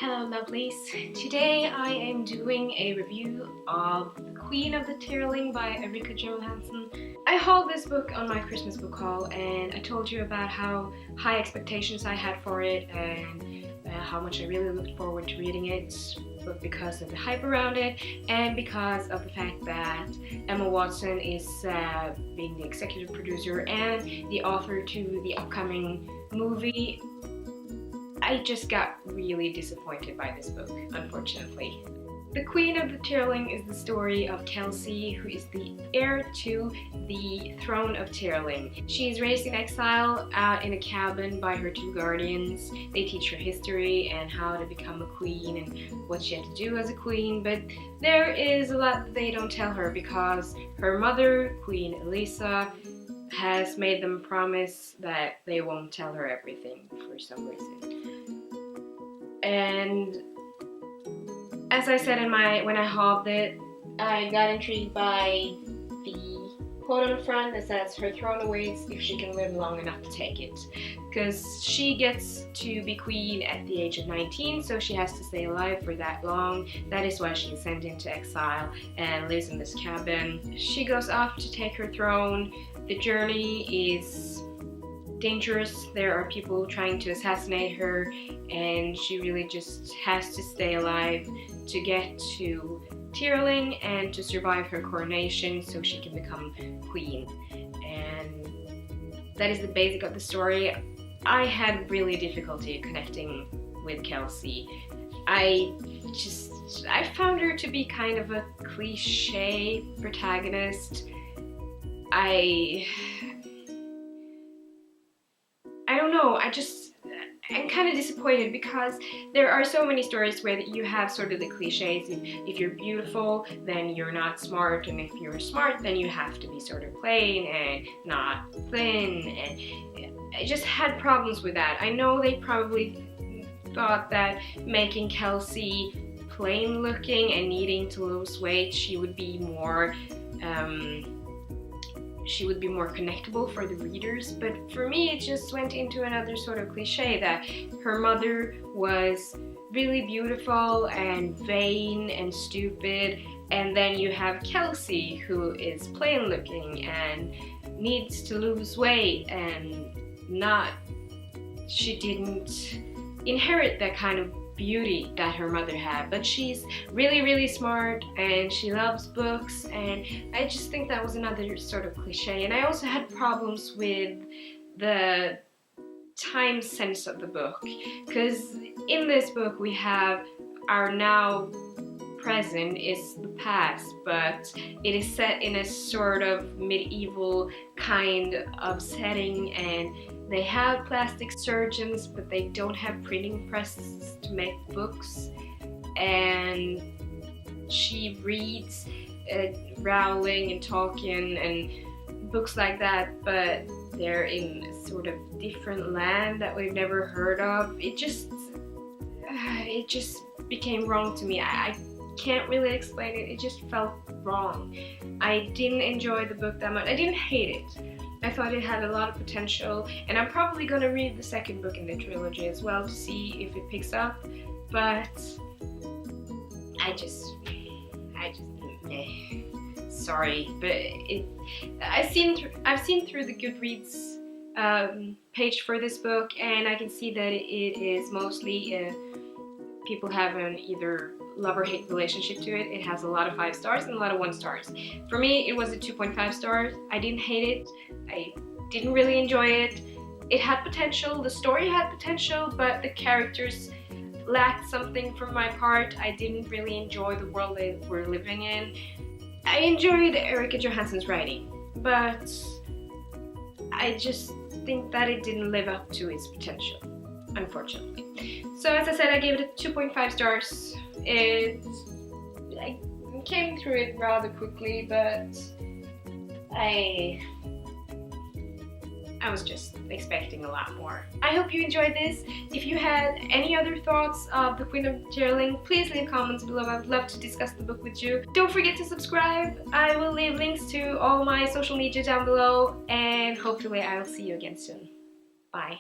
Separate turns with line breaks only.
Hello lovelies! Today I am doing a review of The Queen of the Tearling by Erika Johansen. I hauled this book on my Christmas book haul and I told you about how high expectations I had for it and how much I really looked forward to reading it, both because of the hype around it and because of the fact that Emma Watson is being the executive producer and the author to the upcoming movie. I just got really disappointed by this book, unfortunately. The Queen of the Tearling is the story of Kelsey, who is the heir to the throne of Tearling. She is raised in exile out in a cabin by her two guardians. They teach her history and how to become a queen and what she had to do as a queen, but there is a lot that they don't tell her because her mother, Queen Elisa, has made them promise that they won't tell her everything for some reason. And as I said when I hauled it, I got intrigued by the quote on the front that says her throne awaits if she can live long enough to take it. Because she gets to be queen at the age of 19, so she has to stay alive for that long. That is why she's sent into exile and lives in this cabin. She goes off to take her throne. The journey is dangerous. There are people trying to assassinate her and she really just has to stay alive to get to Tearling and to survive her coronation so she can become queen. And that is the basic of the story. I had really difficulty connecting with Kelsey. I found her to be kind of a cliche protagonist. I don't know, I'm kind of disappointed because there are so many stories where you have sort of the cliches. If you're beautiful, then you're not smart, and if you're smart, then you have to be sort of plain and not thin, and I just had problems with that. I know they probably thought that making Kelsey plain looking and needing to lose weight, she would be more connectable for the readers, but for me it just went into another sort of cliche that her mother was really beautiful and vain and stupid, and then you have Kelsey who is plain looking and needs to lose weight and she didn't inherit that kind of beauty that her mother had, but she's really smart and she loves books, and I just think that was another sort of cliche. And I also had problems with the time sense of the book, because in this book we have our now present is the past, but it is set in a sort of medieval kind of setting, and they have plastic surgeons, but they don't have printing presses to make books. And she reads Rowling and Tolkien and books like that, but they're in a sort of different land that we've never heard of. It just became wrong to me. I can't really explain it. It just felt wrong. I didn't enjoy the book that much. I didn't hate it. I thought it had a lot of potential, and I'm probably going to read the second book in the trilogy as well to see if it picks up, but sorry, but I've seen through the Goodreads page for this book, and I can see that it is mostly people have an either love or hate relationship to it. It has a lot of 5 stars and a lot of 1 stars. For me, it was a 2.5 stars. I didn't hate it. I didn't really enjoy it. It had potential. The story had potential, but the characters lacked something from my part. I didn't really enjoy the world they were living in. I enjoyed Erika Johansen's writing, but I just think that it didn't live up to its potential, unfortunately. So as I said, I gave it a 2.5 stars. I came through it rather quickly, but I was just expecting a lot more. I hope you enjoyed this. If you had any other thoughts of The Queen of Tearling, please leave comments below. I would love to discuss the book with you. Don't forget to subscribe. I will leave links to all my social media down below, and hopefully I'll see you again soon. Bye.